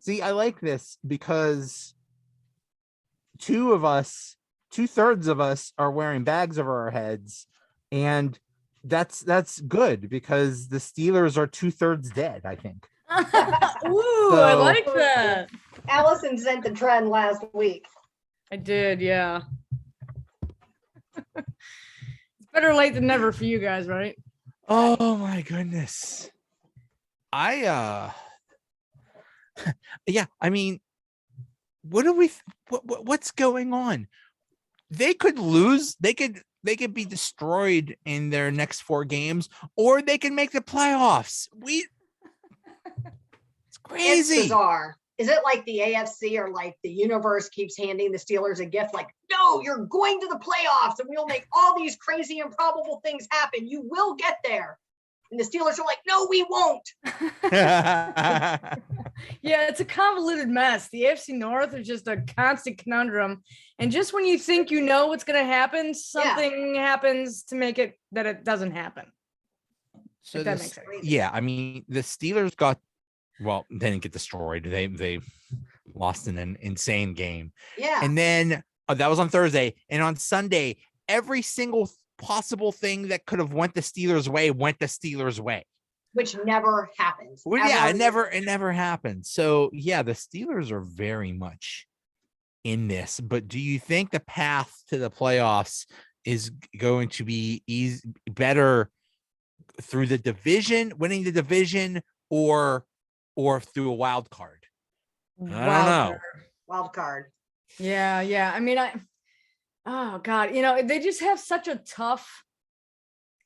See, I like this because two-thirds of us are wearing bags over our heads, and that's good because the Steelers are 2/3 dead, I think. Ooh, So, I like that. Allison sent the trend last week. I did, yeah. It's better late than never for you guys, right? oh my goodness. I yeah, I mean, what's going on? They could lose, they could be destroyed in their next 4 games, or they can make the playoffs. It's crazy. It's bizarre. Is it like the AFC or like the universe keeps handing the Steelers a gift? Like, no, you're going to the playoffs and we'll make all these crazy, improbable things happen. You will get there. And the Steelers are like, no, we won't. Yeah, it's a convoluted mess. The AFC North is just a constant conundrum. And just when you think you know what's going to happen, something happens to make it that it doesn't happen. So that makes sense. Yeah, I mean, the Steelers they didn't get destroyed. They lost in an insane game. Yeah. And then that was on Thursday. And on Sunday, every single possible thing that could have went the Steelers' way went the Steelers' way. Which never happens. Well, yeah, it never happened. So yeah, the Steelers are very much in this. But do you think the path to the playoffs is going to be better through the division, winning the division, or through a wild card? I don't know. Wild card. Yeah. I mean, oh God, they just have such a tough.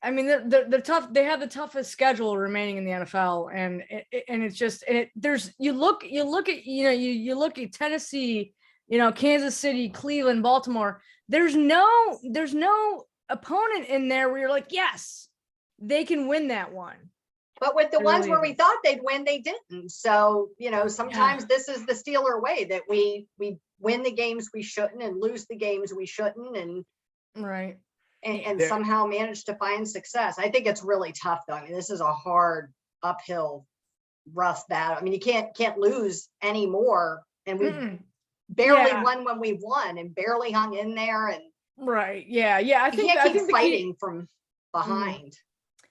I mean, they're tough. They have the toughest schedule remaining in the NFL, and it's just you look at Tennessee, Kansas City, Cleveland, Baltimore. There's no opponent in there where you're like, yes, they can win that one. But with the ones where we thought they'd win, they didn't. So, sometimes this is the Steeler way, that we win the games we shouldn't and lose the games we shouldn't, and right. And somehow manage to find success. I think it's really tough, though. I mean, this is a hard uphill, rough battle. I mean, you can't lose anymore. And we barely won when we won, and barely hung in there. And right, yeah. I think fighting from behind.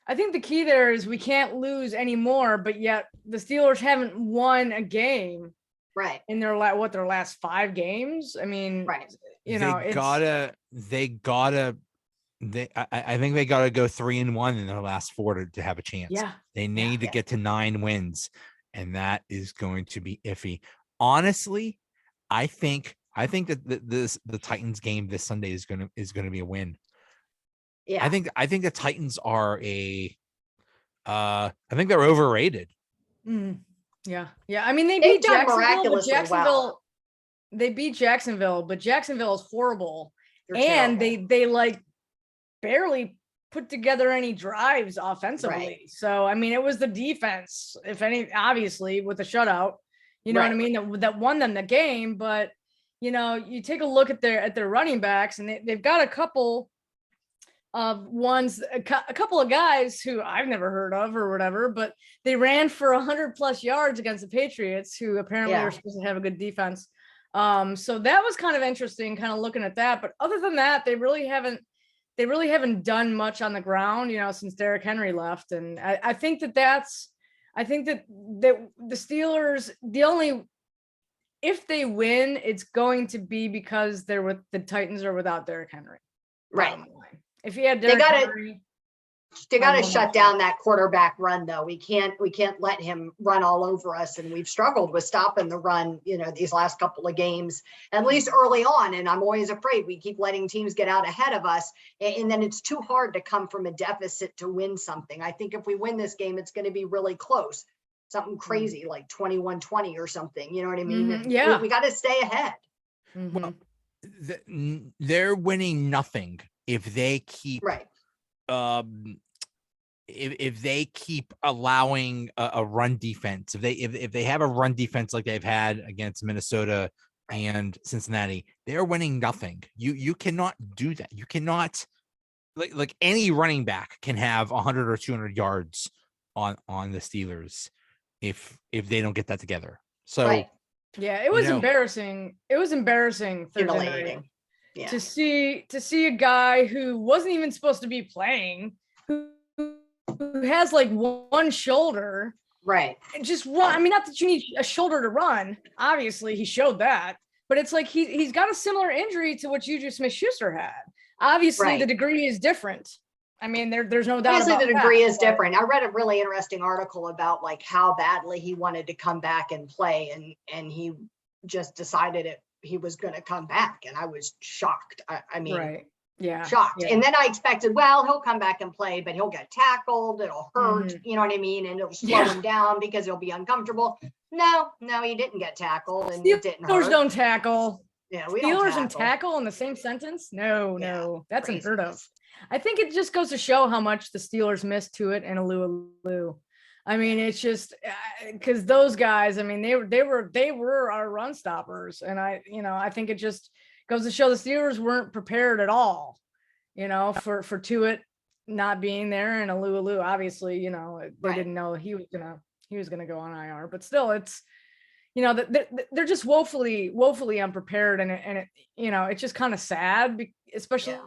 I think the key there is we can't lose anymore, but yet the Steelers haven't won a game. Right. In their last 5 games. I mean, right. I think they gotta go 3-1 in their last 4 to have a chance. Yeah. They need to get to 9 wins, and that is going to be iffy. Honestly, I think that the Titans game this Sunday is gonna be a win. Yeah. I think the Titans are I think they're overrated. Yeah. I mean, they beat Jacksonville, well. They beat Jacksonville, but Jacksonville is horrible. They're terrible. They like barely put together any drives offensively. Right. So, I mean, it was the defense, if any, obviously, with the shutout, you know what I mean, that won them the game. But, you take a look at their running backs, and they've got a couple of a couple of guys who I've never heard of or whatever, but they ran for 100+ yards against the Patriots, who apparently are supposed to have a good defense. So that was kind of interesting, kind of looking at that. But other than that, they really haven't done much on the ground, since Derrick Henry left. And I think that the Steelers, if they win, it's going to be because the Titans are without Derrick Henry. Right. If he had Derrick Henry, they got to shut down that quarterback run, though. We can't let him run all over us, and we've struggled with stopping the run, these last couple of games, at least early on. And I'm always afraid we keep letting teams get out ahead of us, and then it's too hard to come from a deficit to win something. I think if we win this game, it's going to be really close, something crazy like 21-20 or something. You know what I mean? Yeah, we got to stay ahead. Well, they're winning nothing if they keep if they keep allowing a run defense. If they have a run defense like they've had against Minnesota and Cincinnati, they're winning nothing. You cannot do that. You cannot, like any running back can have 100 or 200 yards on the Steelers if they don't get that together. So Yeah, it was embarrassing. It was embarrassing Thursday night Humiliating. Yeah. to see a guy who wasn't even supposed to be playing, who has like one shoulder, Right. and just run. I mean, not that you need a shoulder to run. Obviously, he showed that, but it's like he's got a similar injury to what Juju Smith-Schuster had. Obviously, the degree is different. I mean, there's no doubt Obviously about the degree that, is different. I read a really interesting article about like how badly he wanted to come back and play, and he just decided he was going to come back, and I was shocked. I mean, right. Yeah. Shocked. And then I expected, well, he'll come back and play, but he'll get tackled. It'll hurt, you know what I mean? And it'll slow him down because he'll be uncomfortable. No, he didn't get tackled, and it didn't hurt. Steelers don't tackle. Yeah, we Steelers don't and tackle in the same sentence? No, that's crazy. unheard of. I think it just goes to show how much the Steelers missed Tuitt and Alou. I mean, it's just because those guys, I mean, they were our run stoppers, and I think it just goes to show the Steelers weren't prepared at all, for Tuitt not being there, and Alou, obviously, they didn't know he was gonna go on IR, but still, it's they're just woefully unprepared, and it it's just kind of sad, especially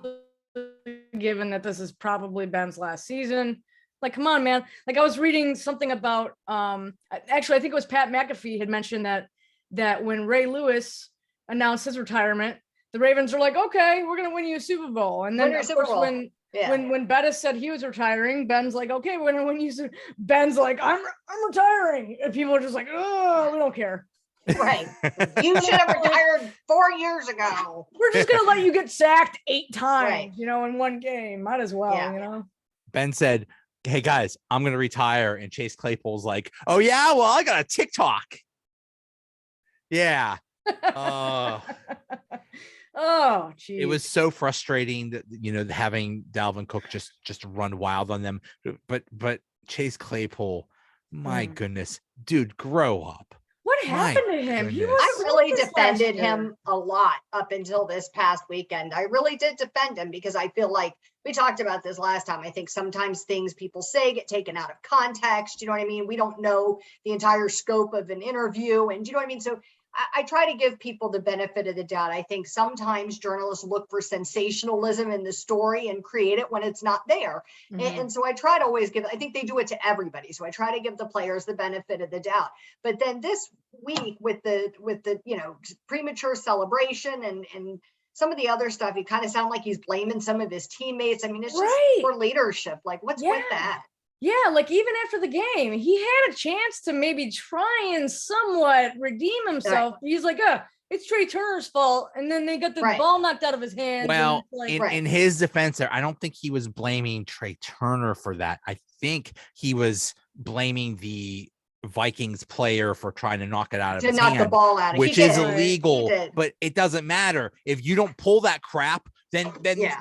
given that this is probably Ben's last season. Like, come on, man. Like, I was reading something about actually I think it was Pat McAfee had mentioned that when Ray Lewis announced his retirement, the Ravens are like, okay, we're gonna win you a Super Bowl. And then of course when Bettis said he was retiring, Ben's like, okay, we're gonna win you. Ben's like, I'm retiring, and people are just like, oh, we don't care. Right. You should have retired 4 years ago. We're just gonna let you get sacked 8 times, in one game. Might as well, Ben said, hey guys, I'm gonna retire, and Chase Claypool's like, oh yeah, well, I got a TikTok. Yeah. Oh, geez. It was so frustrating that having Dalvin Cook just run wild on them. But Chase Claypool, my goodness, dude, grow up. What happened to him? I really defended him a lot up until this past weekend. I really did defend him because I feel like we talked about this last time. I think sometimes things people say get taken out of context. You know what I mean? We don't know the entire scope of an interview, and you know what I mean? So I try to give people the benefit of the doubt. I think sometimes journalists look for sensationalism in the story and create it when it's not there. And so I try to always I think they do it to everybody. So I try to give the players the benefit of the doubt. But then this week with the premature celebration and some of the other stuff, he kind of sound like he's blaming some of his teammates. I mean, it's just poor leadership. Like, what's with that? Yeah, like even after the game, he had a chance to maybe try and somewhat redeem himself. Right. He's like, it's Trey Turner's fault. And then they got the ball knocked out of his hand. Well, in his defense there, I don't think he was blaming Trey Turner for that. I think he was blaming the Vikings player for trying to knock it out of his hand, the ball out, which is illegal, but it doesn't matter. If you don't pull that crap, then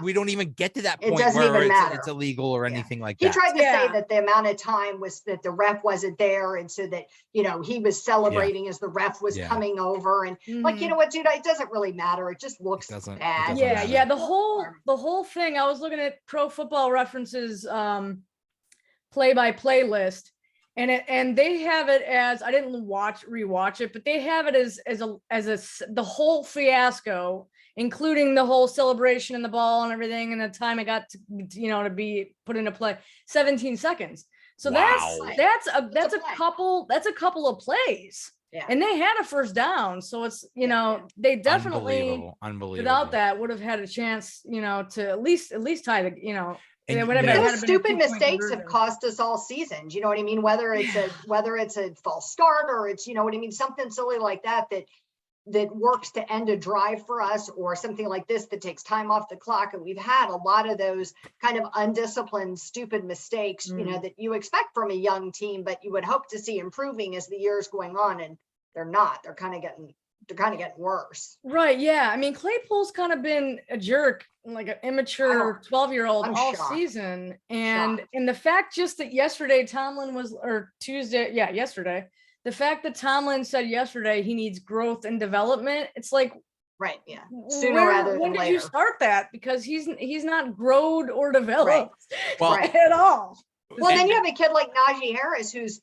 we don't even get to that point where it's illegal or anything like that. He tried to say that the amount of time was that the ref wasn't there, and so that he was celebrating as the ref was coming over, and like, you know what, dude, it doesn't really matter. It just looks bad. The whole thing. I was looking at Pro Football Reference's play-by-play list. And they have it as, I didn't rewatch it, but they have it as the whole fiasco, including the whole celebration and the ball and everything, and the time it got to to be put into play, 17 seconds. So that's a couple of plays. Yeah. And they had a first down. So it's, they definitely unbelievable. Without that would have had a chance, to at least tie the, and those stupid mistakes have cost us all seasons. You know what I mean? Whether it's a false start or it's, something silly like that works to end a drive for us, or something like this that takes time off the clock. And we've had a lot of those kind of undisciplined, stupid mistakes, that you expect from a young team, but you would hope to see improving as the year's going on. And they're not. They're kind of getting worse. Right. Yeah. I mean, Claypool's kind of been a jerk, like an immature 12-year-old all season. And the fact just that yesterday the fact that Tomlin said yesterday he needs growth and development, it's like, right. Yeah. Sooner rather than later. When did you start that? Because he's not growed or developed at all. Well, then you have a kid like Najee Harris who's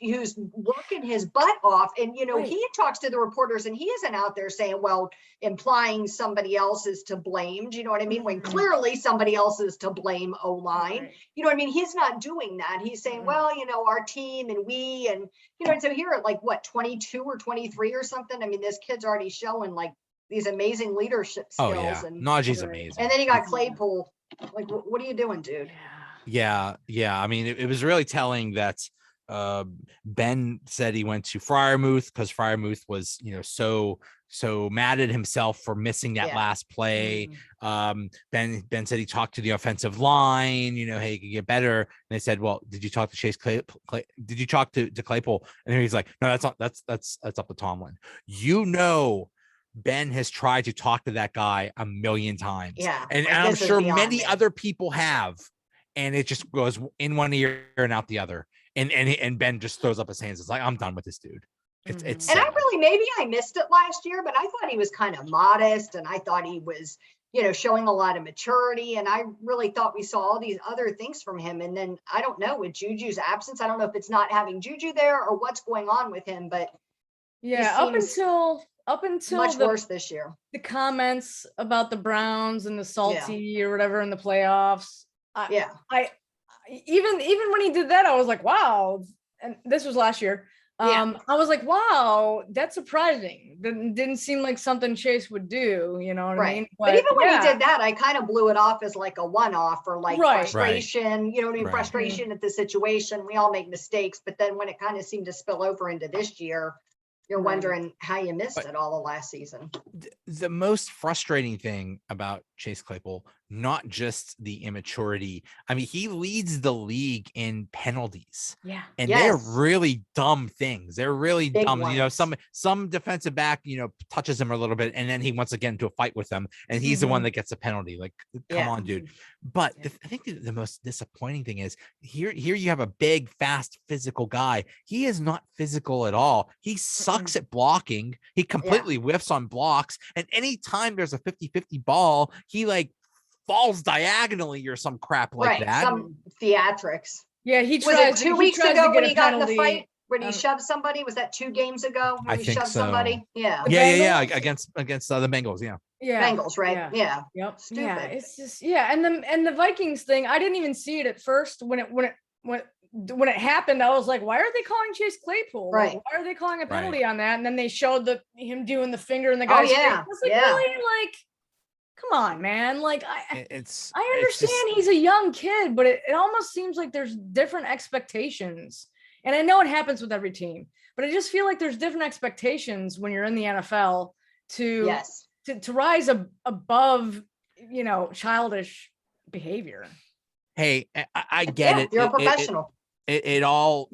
working his butt off, and he talks to the reporters, and he isn't out there saying, well, implying somebody else is to blame. Do you know what I mean? When clearly somebody else is to blame O-line. Right. You know what I mean? He's not doing that. He's saying, well, our team and we, and and so here at like what 22 or 23 or something. I mean, this kid's already showing like these amazing leadership skills. Oh yeah, and Najee's amazing. And then you got Claypool. Like, what are you doing, dude? Yeah. I mean, it was really telling that Ben said he went to Friermuth because Friermuth was, so mad at himself for missing that last play. Ben said he talked to the offensive line, hey, he could get better. And they said, well, did you talk to Chase did you talk to Claypool? And he's like, no, that's up to Tomlin. Ben has tried to talk to that guy a million times. Yeah. And I'm sure many other people have. And it just goes in one ear and out the other. And Ben just throws up his hands. It's like, I'm done with this dude. It's and maybe I missed it last year, but I thought he was kind of modest, and I thought he was, showing a lot of maturity. And I really thought we saw all these other things from him. And then I don't know, with Juju's absence, I don't know if it's not having Juju there or what's going on with him, but up until much worse this year. The comments about the Browns and the salty or whatever in the playoffs. I even when he did that, I was like, wow. And this was last year. I was like, wow, that's surprising. Didn't seem like something Chase would do, you know what I mean? But even when he did that, I kind of blew it off as like a one-off or like frustration, you know what I mean? Frustration at the situation. We all make mistakes, but then when it kind of seemed to spill over into this year, you're wondering how you missed it all the last season. The most frustrating thing about Chase Claypool, not just the immaturity. I mean, he leads the league in penalties. Yeah. And they're really dumb things. They're really Big dumb. ones. Some defensive back, touches him a little bit, and then he wants to get into a fight with them, and he's the one that gets a penalty. Like, come on, dude. But I think the most disappointing thing is here you have a big, fast, physical guy. He is not physical at all. He sucks at blocking. He completely whiffs on blocks. And anytime there's a 50-50 ball, he like falls diagonally or some crap like that. Some theatrics. Yeah, he tries. Was it 2 weeks ago when he got in the fight? When he shoved somebody? Was that 2 games ago? When he shoved somebody? Yeah. Yeah. Against the Bengals. Yeah. Bengals, right? Yeah. Yep. Stupid. Yeah. It's just and the Vikings thing. I didn't even see it at first when it happened. I was like, why are they calling Chase Claypool? Right. Like, why are they calling a penalty on that? And then they showed him doing the finger in the guy's face. I was like, really? Like, come on, man. Like, I understand he's a young kid, but it almost seems like there's different expectations. And I know it happens with every team, but I just feel like there's different expectations when you're in the NFL to rise above, childish behavior. Hey, I get it. You're a professional. It all,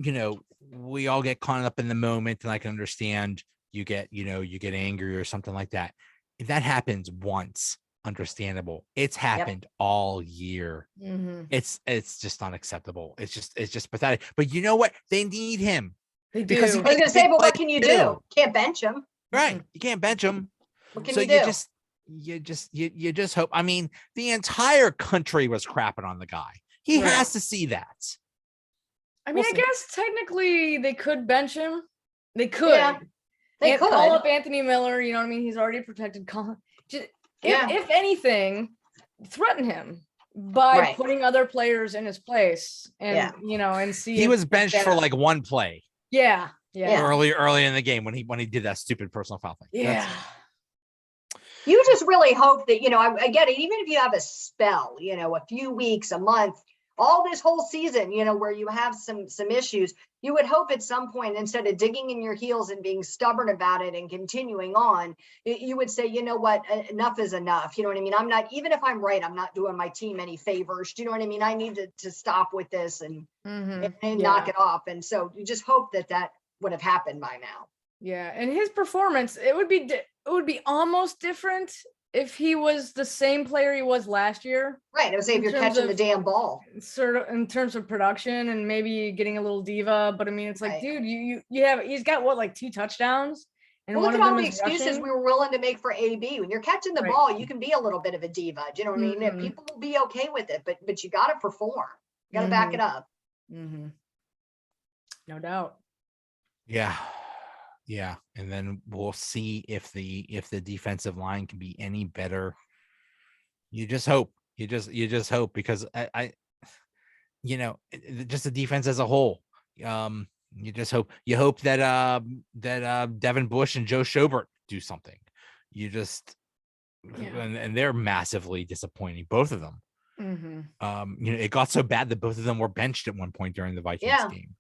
we all get caught up in the moment, and I can understand you get angry or something like that. If that happens once, understandable. It's happened all year. It's just unacceptable. It's just pathetic. But you know what? They need him. They do. Because I was gonna say, but what can you do? Can't bench him. Right. You can't bench him. What can you do? You just hope. I mean, the entire country was crapping on the guy. He has to see that. I mean, I guess technically they could bench him. They could. Yeah, they could call up Anthony Miller. You know what I mean? He's already protected. If anything, threaten him by putting other players in his place, and and see. He was benched for like one play. Yeah. Early in the game when he did that stupid personal foul thing. Yeah. You just really hope that, I get it. Even if you have a spell, a few weeks, a month, all this whole season, where you have some issues, you would hope at some point, instead of digging in your heels and being stubborn about it and continuing on, you would say, you know what, enough is enough. You know what I mean? I'm not, even if I'm right, I'm not doing my team any favors. Do you know what I mean? I need to stop with this and knock it off. And so you just hope that would have happened by now. Yeah. And his performance, it would be almost different if he was the same player he was last year. Right. I would say if you're catching the damn ball. Sort of in terms of production and maybe getting a little diva. But I mean, it's like, dude, he's got what, 2 touchdowns? And look at all the excuses we were willing to make for AB. When you're catching the ball, you can be a little bit of a diva. Do you know what I mean? People will be okay with it, but you got to perform. You got to back it up. Mm-hmm. No doubt. Yeah. Yeah. And then we'll see if the defensive line can be any better. You just hope. You just hope, because I just the defense as a whole. You just hope that Devin Bush and Joe Schobert do something. You just and they're massively disappointing, both of them. Mm-hmm. It got so bad that both of them were benched at one point during the Vikings game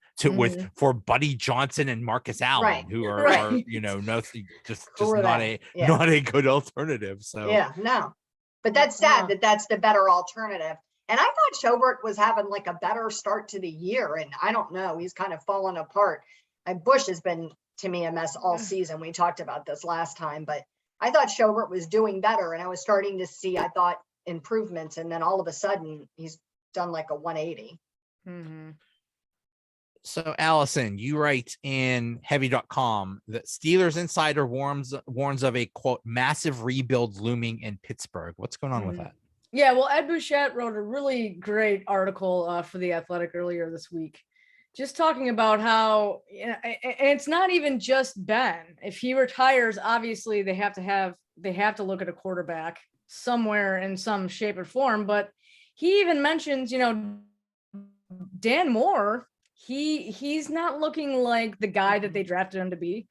for Buddy Johnson and Marcus Allen, who are no, just not a good alternative. So no, but that's sad that that's the better alternative. And I thought Schobert was having like a better start to the year, and I don't know, he's kind of fallen apart. And Bush has been, to me, a mess all season. We talked about this last time, but I thought Schobert was doing better, and I was starting to see, I thought, improvements, and then all of a sudden he's done like a 180. Mm-hmm. So Allison, you write in heavy.com that Steelers insider warns of a quote massive rebuild looming in Pittsburgh. What's going on with that? Yeah, well, Ed Bouchette wrote a really great article for The Athletic earlier this week, just talking about how, and it's not even just Ben. If he retires, obviously they have to look at a quarterback somewhere in some shape or form. But he even mentions, Dan Moore, he's not looking like the guy that they drafted him to be.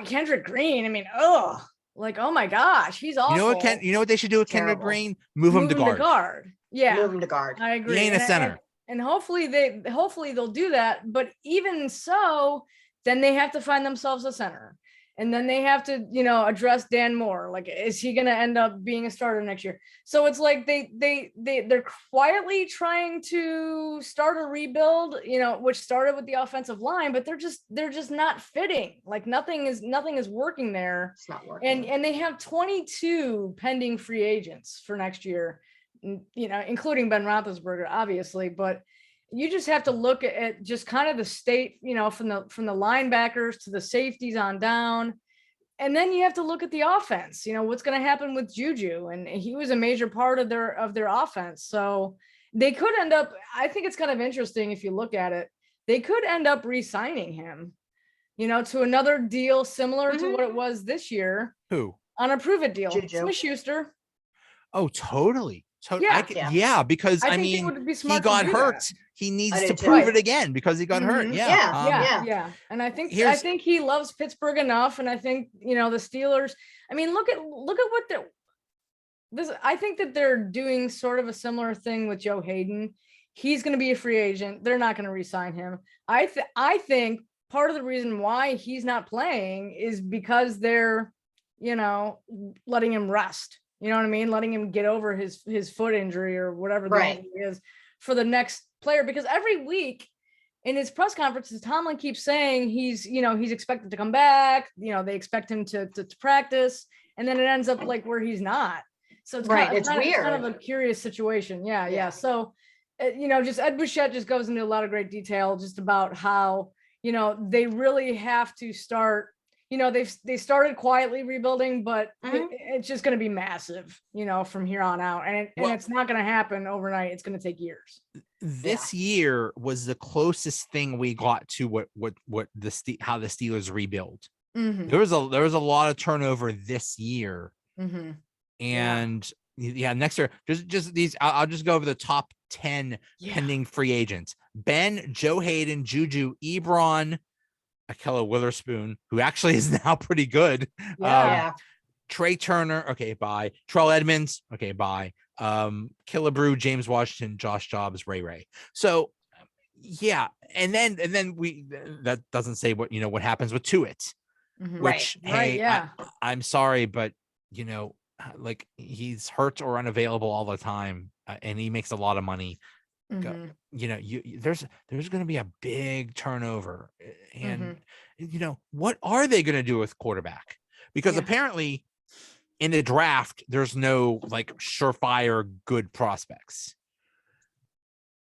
Kendrick Green, I mean, oh my gosh, he's awful. You know what they should do with Kendrick Green? Move him to guard. Yeah, move him to guard. I agree. He ain't a center. And hopefully they'll do that. But even so, then they have to find themselves a center. And then they have to, address Dan Moore. Like, is he going to end up being a starter next year? So it's like they're quietly trying to start a rebuild, which started with the offensive line, but they're just not fitting. Like nothing is working there. It's not working. And they have 22 pending free agents for next year, including Ben Roethlisberger, obviously, but you just have to look at just kind of the state, from the linebackers to the safeties on down. And then you have to look at the offense, what's going to happen with Juju. And he was a major part of their offense. So they could end up, I think it's kind of interesting if you look at it, they could end up re-signing him, to another deal similar to what it was this year. Who? On a prove-it deal. Juju. Smith-Schuster. Oh, totally. Because I mean, he got hurt. He needs to prove it again because he got hurt. Yeah. And I think he loves Pittsburgh enough. And I think, the Steelers, I mean, look at what I think that they're doing sort of a similar thing with Joe Hayden. He's going to be a free agent. They're not going to re-sign him. I think part of the reason why he's not playing is because they're, letting him rest. You know what I mean? Letting him get over his foot injury or whatever the injury is for the next player. Because every week in his press conferences, Tomlin keeps saying he's expected to come back. They expect him to practice, and then it ends up like where he's not. So it's weird. It's kind of a curious situation. Yeah. So, just Ed Bouchette just goes into a lot of great detail just about how, they really have to start. They started quietly rebuilding, but it's just going to be massive, from here on out. And it's not going to happen overnight. It's going to take years. This year was the closest thing we got to how the Steelers rebuild. Mm-hmm. There was a lot of turnover this year. Mm-hmm. And next year, just these, I'll just go over the top 10 pending free agents: Ben, Joe Hayden, Juju, Ebron, Ahkello Witherspoon, who actually is now pretty good. Trey Turner, okay, bye. Terrell Edmonds, okay, bye. Killebrew, James Washington, Josh Jobs, Ray. So and then that doesn't say what happens with Tuitt, which I'm sorry, but like he's hurt or unavailable all the time, and he makes a lot of money. There's going to be a big turnover, and what are they going to do with quarterback? Because apparently in the draft there's no like surefire good prospects.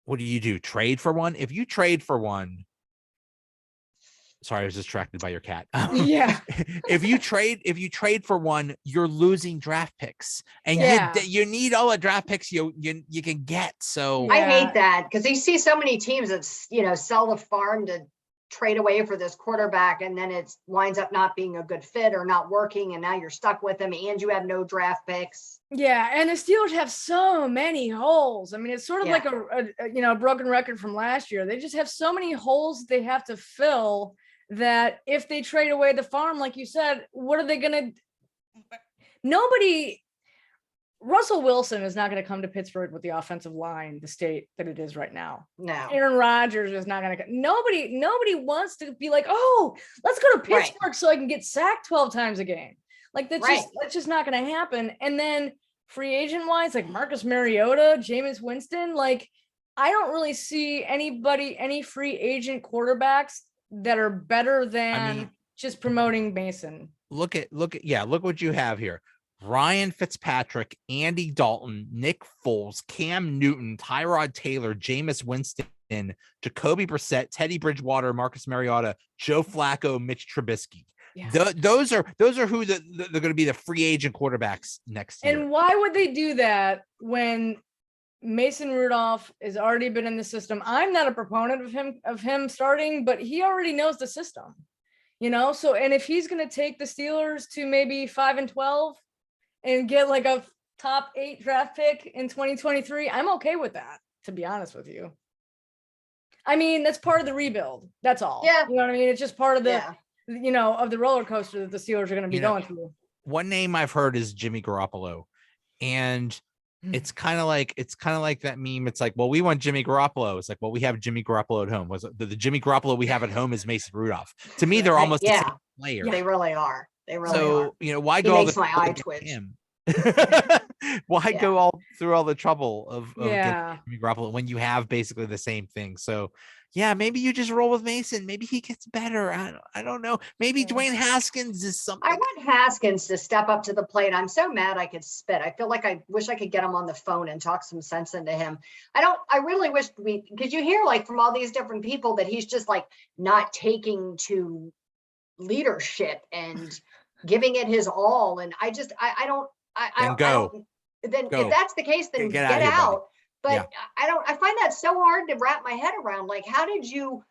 What do? Trade for one? If you trade for one, Sorry, I was distracted by your cat. Yeah. If you trade for one, you're losing draft picks, and you need all the draft picks you can get. So I hate that because you see so many teams that sell the farm to trade away for this quarterback, and then it winds up not being a good fit or not working, and now you're stuck with him, and you have no draft picks. Yeah, and the Steelers have so many holes. I mean, it's sort of like a broken record from last year. They just have so many holes they have to fill that if they trade away the farm, like you said, what are they going to? Russell Wilson is not going to come to Pittsburgh with the offensive line, the state that it is right now. No. Aaron Rodgers is not going to. Nobody wants to be like, oh, let's go to Pittsburgh so I can get sacked 12 times a game. Like that's just not going to happen. And then free agent wise, like Marcus Mariota, Jameis Winston, like I don't really see any free agent quarterbacks that are better than just promoting Mason. Look what you have here. Ryan Fitzpatrick, Andy Dalton, Nick Foles, Cam Newton, Tyrod Taylor, Jameis Winston, Jacoby Brissett, Teddy Bridgewater, Marcus Mariota, Joe Flacco, Mitch Trubisky. Yeah. Those are who they're going to be the free agent quarterbacks next year. And why would they do that when Mason Rudolph has already been in the system? I'm not a proponent of him starting, but he already knows the system, So, and if he's going to take the Steelers to maybe 5-12 and get like a top 8 draft pick in 2023, I'm okay with that, to be honest with you. I mean, that's part of the rebuild. That's all. Yeah. You know what I mean? It's just part of the, of the roller coaster that the Steelers are going to be going through. One name I've heard is Jimmy Garoppolo. And it's kind of like that meme. It's like, well, we want Jimmy Garoppolo. It's like, well, we have Jimmy Garoppolo at home. Was the Jimmy Garoppolo we have at home is Mason Rudolph. To me, they're almost the same player. They really are. They really are. So, why he go makes my eye twitch. Why go all through all the trouble of getting Jimmy Garoppolo when you have basically the same thing? So maybe you just roll with Mason. Maybe he gets better. I don't know. Maybe Dwayne Haskins is something. I want Haskins to step up to the plate. I'm so mad I could spit. I feel like I wish I could get him on the phone and talk some sense into him. I really wish because you hear like from all these different people that he's just like not taking to leadership and giving it his all. And I don't. If that's the case, then get out. But I find that so hard to wrap my head around. Like, how did you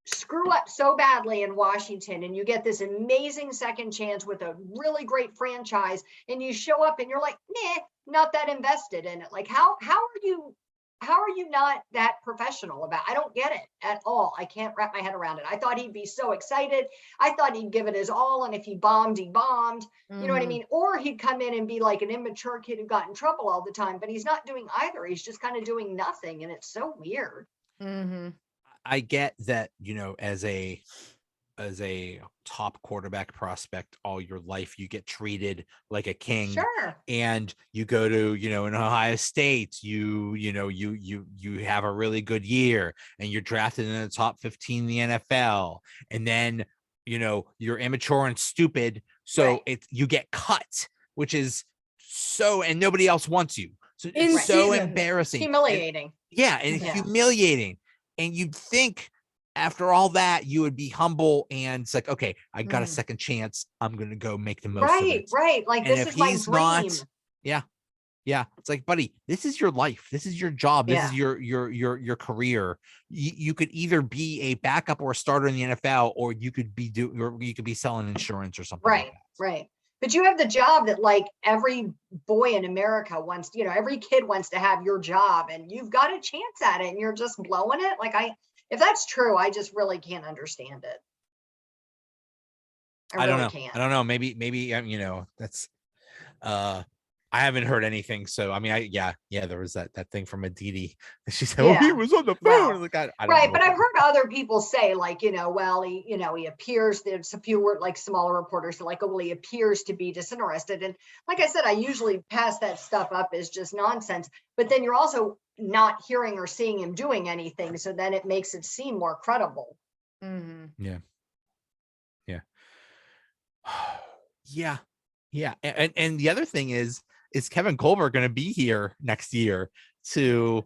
screw up so badly in Washington and you get this amazing second chance with a really great franchise and you show up and you're like, not that invested in it. Like, how are you not that professional about it? I don't get it at all. I can't wrap my head around it. I thought he'd be so excited. I thought he'd give it his all. And if he bombed, he bombed. You know what I mean? Or he'd come in and be like an immature kid who got in trouble all the time, but he's not doing either. He's just kind of doing nothing. And it's so weird. Mm-hmm. I get that, as a top quarterback prospect all your life, you get treated like a king. Sure. And you go to, in Ohio State, you have a really good year and you're drafted in the top 15 in the NFL. And then, you're immature and stupid. So you get cut, which is and nobody else wants you. So it's so embarrassing. Humiliating. And humiliating. And you'd think after all that, you would be humble and it's like, okay, I got a second chance. I'm going to go make the most of it. Right. Like, and this is my dream. Yeah. It's like, buddy, this is your life. This is your job. This is your career. You could either be a backup or a starter in the NFL, or you could be selling insurance or something. Right. Like that. Right. But you have the job that like every boy in America wants, every kid wants to have your job, and you've got a chance at it and you're just blowing it. Like if that's true, I just really can't understand it. I don't know. Maybe, that's, I haven't heard anything. So, I mean, there was that thing from Aditi. She said, he was on the phone. Like, I don't know. But I've heard other people say like, he appears, there's a few like smaller reporters are like, he appears to be disinterested. And like I said, I usually pass that stuff up as just nonsense, but then you're also not hearing or seeing him doing anything. So then it makes it seem more credible. Mm-hmm. Yeah. And the other thing is Kevin Colbert going to be here next year to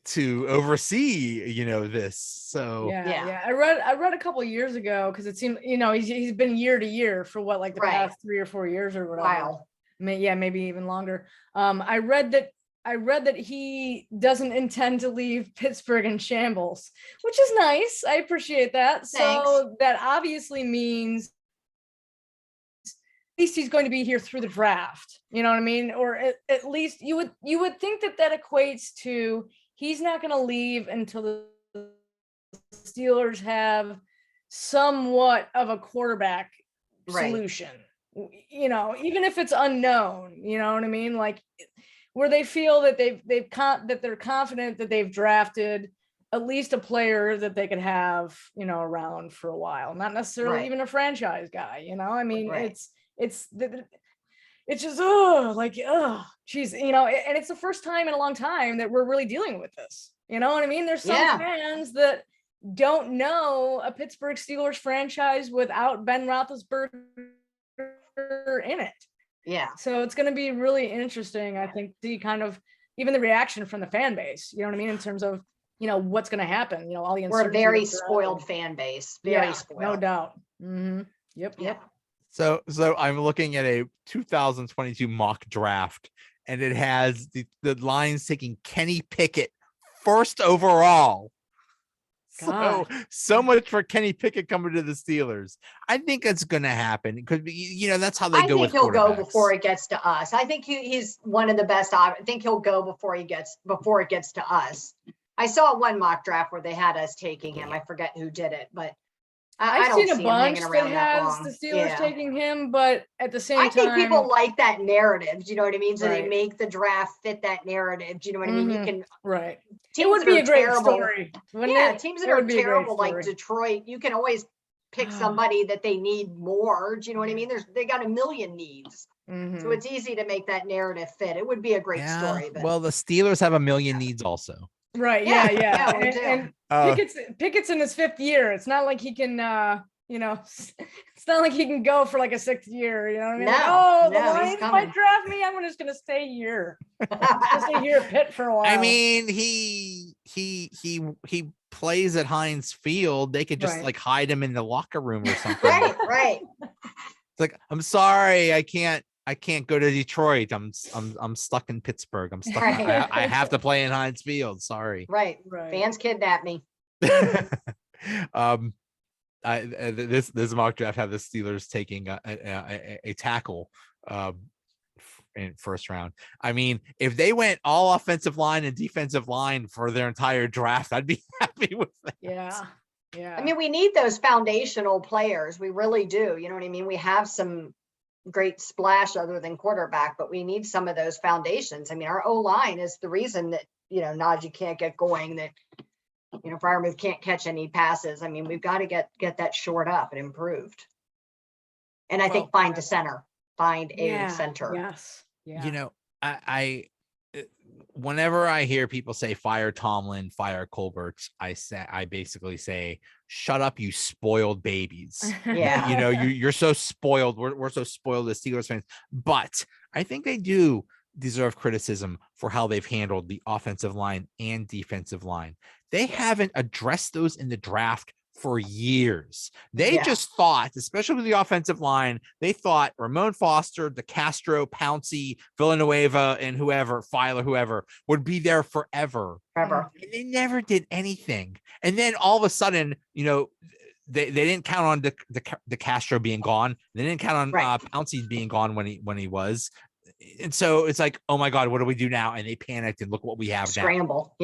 to oversee, this. So Yeah. I read a couple of years ago because it seemed, he's been year to year for what, like the past 3 or 4 years or whatever. Wow. Maybe even longer. I read that he doesn't intend to leave Pittsburgh in shambles, which is nice. I appreciate that. Thanks. So that obviously means at least he's going to be here through the draft. You know what I mean? Or at least you would think that equates to he's not going to leave until the Steelers have somewhat of a quarterback solution. Even if it's unknown, you know what I mean? Like where they feel that they're confident that they've drafted at least a player that they could have, around for a while, not necessarily even a franchise guy, I mean, it's just, geez, and it's the first time in a long time that we're really dealing with this. You know what I mean? There's some fans that don't know a Pittsburgh Steelers franchise without Ben Roethlisberger in it. Yeah. So it's going to be really interesting, I think, to see kind of even the reaction from the fan base, you know what I mean? In terms of, what's going to happen, all the We're a very spoiled fan base. Very spoiled. No doubt. Mm-hmm. Yep. So I'm looking at a 2022 mock draft, and it has the Lions taking Kenny Pickett first overall. So much for Kenny Pickett coming to the Steelers. I think it's going to happen because that's how they go with quarterbacks. I think he'll go before it gets to us. I think he's one of the best. I think he'll go before it gets to us. I saw one mock draft where they had us taking him. I forget who did it, but I've seen a bunch that has the Steelers taking him, but at the same time, I think people like that narrative. Do you know what I mean? So they make the draft fit that narrative. Do you know what I mean? You can It would be a great story. Teams that are terrible like Detroit, you can always pick somebody that they need more. Do you know what I mean? They got a million needs. So it's easy to make that narrative fit. It would be a great story. But well, the Steelers have a million needs also. Right. Yeah. And Pickett's in his 5th year. It's not like he can, it's not like he can go for like a 6th year. You know what I mean? The Lions might draft me. I'm just going to stay here. Stay here at Pitt for a while. I mean, he plays at Heinz Field. They could just like hide him in the locker room or something. Right. It's like, I'm sorry, I can't go to Detroit. I'm stuck in Pittsburgh. I'm stuck. I have to play in Heinz Field. Sorry. Right. Fans kidnap me. This mock draft had the Steelers taking a tackle in first round. I mean, if they went all offensive line and defensive line for their entire draft, I'd be happy with that. Yeah. I mean, we need those foundational players. We really do. You know what I mean? We have some great splash other than quarterback, but we need some of those foundations. I mean, our O-line is the reason that, Najee can't get going, that, Freiermuth can't catch any passes. I mean, we've got to get that shored up and improved. And I think find a center. Yes. Yeah. I whenever I hear people say fire Tomlin, fire Colbert, I basically say, shut up, you spoiled babies. Yeah. You're so spoiled. We're so spoiled as Steelers fans, but I think they do deserve criticism for how they've handled the offensive line and defensive line. They haven't addressed those in the draft for years. They just thought, especially with the offensive line, they thought Ramon Foster, DeCastro, Pouncey, Villanueva, and Filer, whoever would be there forever. And they never did anything. And then all of a sudden, they didn't count on DeCastro being gone. They didn't count on Pouncey being gone when he was. And so it's like, oh my God, what do we do now? And they panicked and look what we have now. Scramble.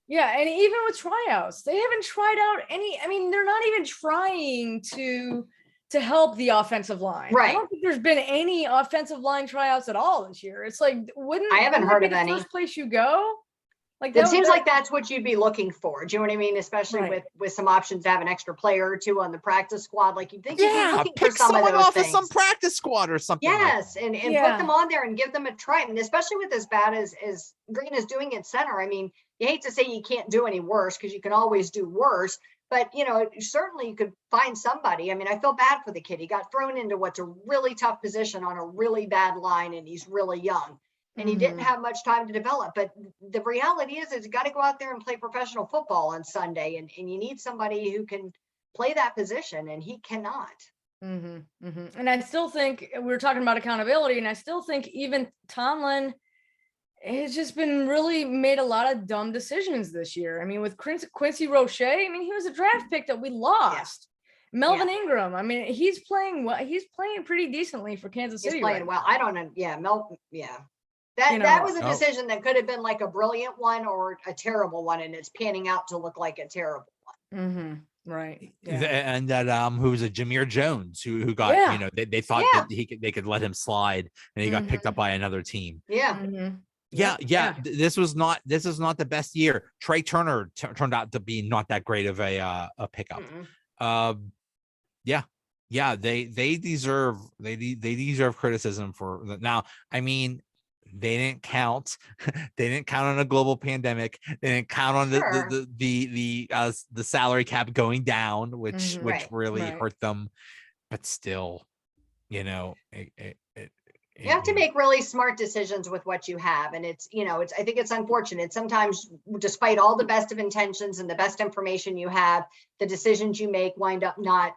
Yeah, and even with tryouts, they haven't tried out any. I mean, they're not even trying to help the offensive line. Right. I don't think there's been any offensive line tryouts at all this year. It's like, I haven't heard of any. First place you go. Like it seems like that's what you'd be looking for. Do you know what I mean? Especially with some options to have an extra player or two on the practice squad. Like you think you'd be looking for some of those off things. Of some practice squad or something. Yes, and put them on there and give them a try. I mean, especially with as bad as Green is doing at center. I mean, you hate to say you can't do any worse because you can always do worse. But, certainly you could find somebody. I mean, I feel bad for the kid. He got thrown into what's a really tough position on a really bad line, and he's really young. and he didn't have much time to develop. But the reality is you got to go out there and play professional football on Sunday, and you need somebody who can play that position, and he cannot. And I still think we were talking about accountability, and I still think even Tomlin has just been really made a lot of dumb decisions this year. I mean, with Quincy Roche, I mean, he was a draft pick that we lost. Melvin Ingram, I mean, he's playing well. He's playing pretty decently for Kansas City. He's playing well. I don't know. Yeah, that was a decision that could have been like a brilliant one or a terrible one, and it's panning out to look like a terrible one. Right. And that who was a Jameer Jones who got you know they thought that they could let him slide, and he got picked up by another team. This is not the best year. Trey Turner turned out to be not that great of a pickup. They deserve criticism for that. Now, I mean, they didn't count on a global pandemic. They didn't count on the salary cap going down, which really hurt them. But still, you know, you have to make really smart decisions with what you have. And it's, I think it's unfortunate. Sometimes, despite all the best of intentions and the best information you have, the decisions you make wind up not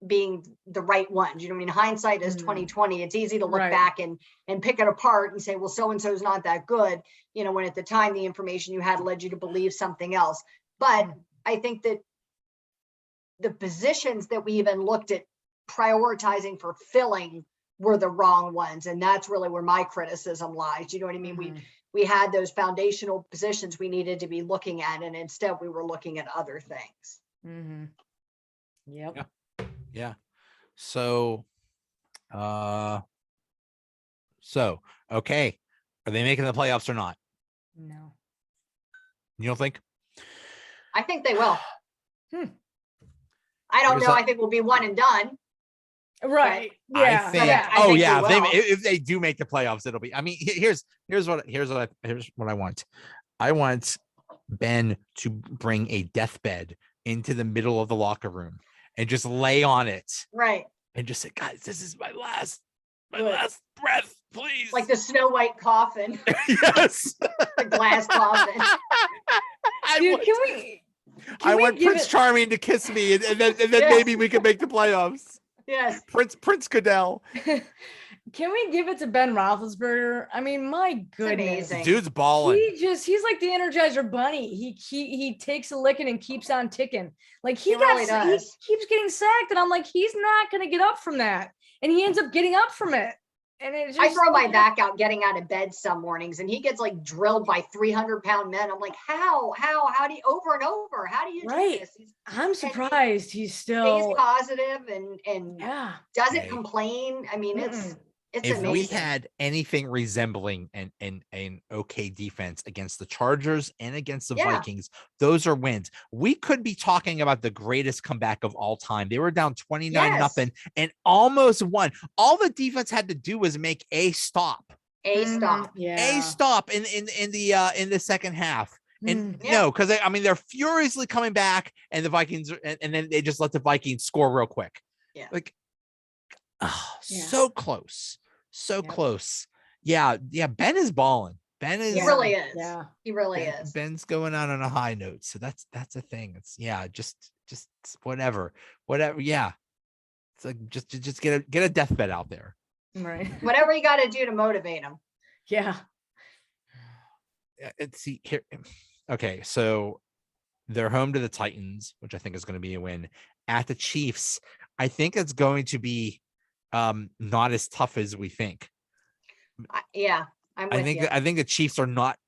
being the right ones. You know what I mean? Hindsight is 2020. It's easy to look back and pick it apart and say, well, so-and-so is not that good, when at the time the information you had led you to believe something else. But I think that the positions that we even looked at prioritizing for filling were the wrong ones. And that's really where my criticism lies. You know what I mean? We had those foundational positions we needed to be looking at, and instead we were looking at other things. Yeah. So, okay. Are they making the playoffs or not? No. You don't think? I think they will. I don't know. I think we'll be one and done. Right. Yeah. I think if they do make the playoffs, it'll be. I mean, here's what I want. I want Ben to bring a deathbed into the middle of the locker room and just lay on it. Right. And just say, guys, this is my last breath, please. Like the Snow White coffin. Yes. The glass coffin. I want Prince Charming to kiss me, and then maybe we can make the playoffs. Yes. Prince Goodell. Can we give it to Ben Roethlisberger? I mean, my goodness, dude's balling. He's like the Energizer Bunny. He takes a licking and keeps on ticking. Like he keeps getting sacked, and I'm like, he's not gonna get up from that, and he ends up getting up from it. And I throw my back out getting out of bed some mornings, and he gets like drilled by 300-pound men. I'm like, how do you over and over? How do you do this? I'm surprised he's still stays positive and doesn't complain. I mean, it's if amazing. we had anything resembling an okay defense against the Chargers and against the Vikings, those are wins. We could be talking about the greatest comeback of all time. They were down 29-0 and almost won. All the defense had to do was make a stop. A stop in the second half. And no, because they're furiously coming back, and the Vikings and then they just let the Vikings score real quick. So close. Yeah, Ben is balling. He really is. Yeah, he really is. Ben's going out on a high note. So that's a thing. It's just whatever. Yeah. It's like just get a deathbed out there. Right. Whatever you got to do to motivate him. Yeah. See here. Okay, so they're home to the Titans, which I think is going to be a win. At the Chiefs, I think it's going to be not as tough as we think. I think the Chiefs are not.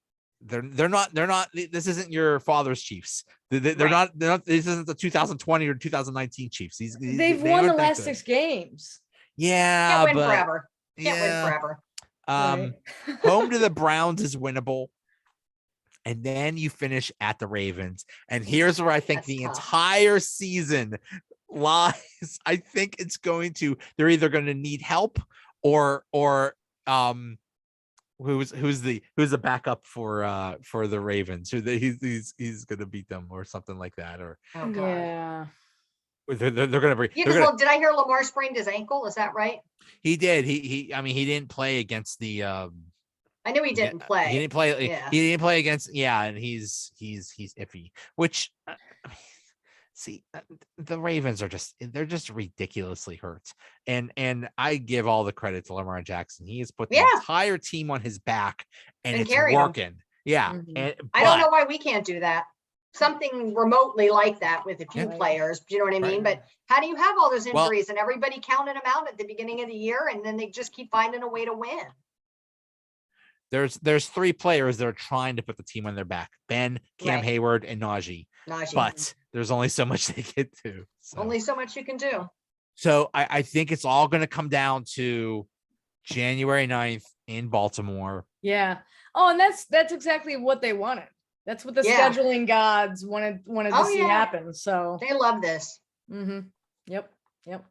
They're not. This isn't your father's Chiefs. They're not. This isn't the 2020 or 2019 Chiefs. They've won the last 6 games. Yeah, can't win forever. Can't win forever. Home to the Browns is winnable. And then you finish at the Ravens. And here's where I think entire season lies. I think it's they're either going to need help or who's the backup for the Ravens? He's going to beat them or something like that. Or they're going to bring. Did I hear Lamar sprained his ankle? Is that right? He did. He didn't play against the I knew he didn't play. He didn't play. Yeah. He didn't play against. Yeah, and he's iffy. Which, see, the Ravens are they're just ridiculously hurt. And I give all the credit to Lamar Jackson. He has put the entire team on his back, and it's working. Yeah, and I don't know why we can't do that. Something remotely like that with a few players. Do you know what I mean? But how do you have all those injuries and everybody counted them out at the beginning of the year, and then they just keep finding a way to win? There's 3 players that are trying to put the team on their back: Ben, Cam Hayward, and Najee. But there's only so much they can do. So. Only so much you can do. So I think it's all going to come down to January 9th in Baltimore. Yeah. Oh, and that's exactly what they wanted. That's what the scheduling gods wanted to see happen. So they love this. Mm-hmm. Yep.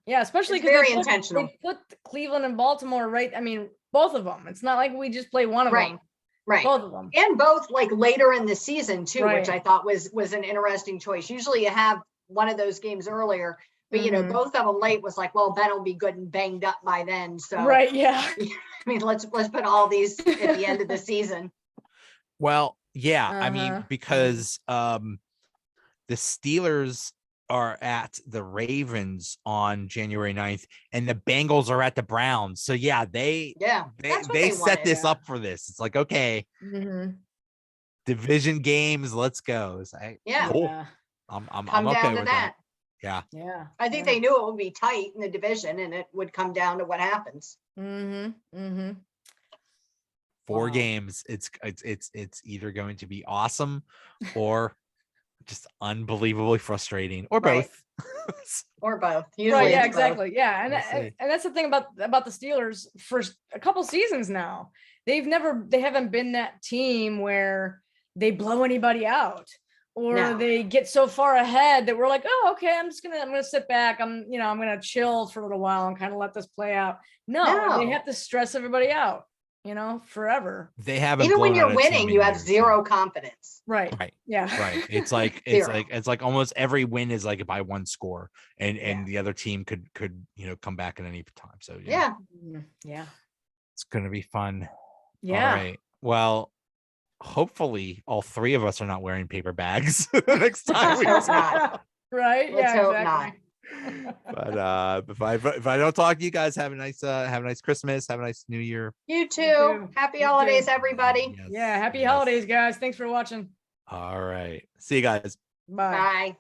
Yeah, especially because very intentional. They put Cleveland and Baltimore right. I mean, both of them. It's not like we just play one of them. Right. Both of them. And both like later in the season too, which I thought was an interesting choice. Usually you have one of those games earlier, but you know, both of them late was like, well, Ben will be good and banged up by then. So yeah. I mean, let's put all these at the end of the season. Well, yeah, I mean, because the Steelers are at the Ravens on January 9th, and the Bengals are at the Browns. So yeah, they set this up for this. It's like, okay, division games, let's go. Cool. I'm okay with that. Yeah. I think they knew it would be tight in the division, and it would come down to what happens. 4 games. It's either going to be awesome or just unbelievably frustrating, or both. Or both. Usually exactly. Yeah, and that's the thing about the Steelers for a couple seasons now. They haven't been that team where they blow anybody out, or they get so far ahead that we're like, oh, okay, I'm gonna sit back. I'm gonna chill for a little while and kind of let this play out. No, they have to stress everybody out. Forever. They haven't. Even when you're winning, you have zero confidence. Right. Yeah. Right. It's like almost every win is like by 1 score, and the other team could come back at any time. So yeah. It's gonna be fun. Yeah. All right. Well, hopefully all 3 of us are not wearing paper bags the next time. Right. Let's hope not. But if I don't talk to you guys, have a nice Christmas, have a nice New Year. You too. Happy holidays, everybody. Yes. Yeah, happy holidays, guys. Thanks for watching. All right, see you guys. Bye.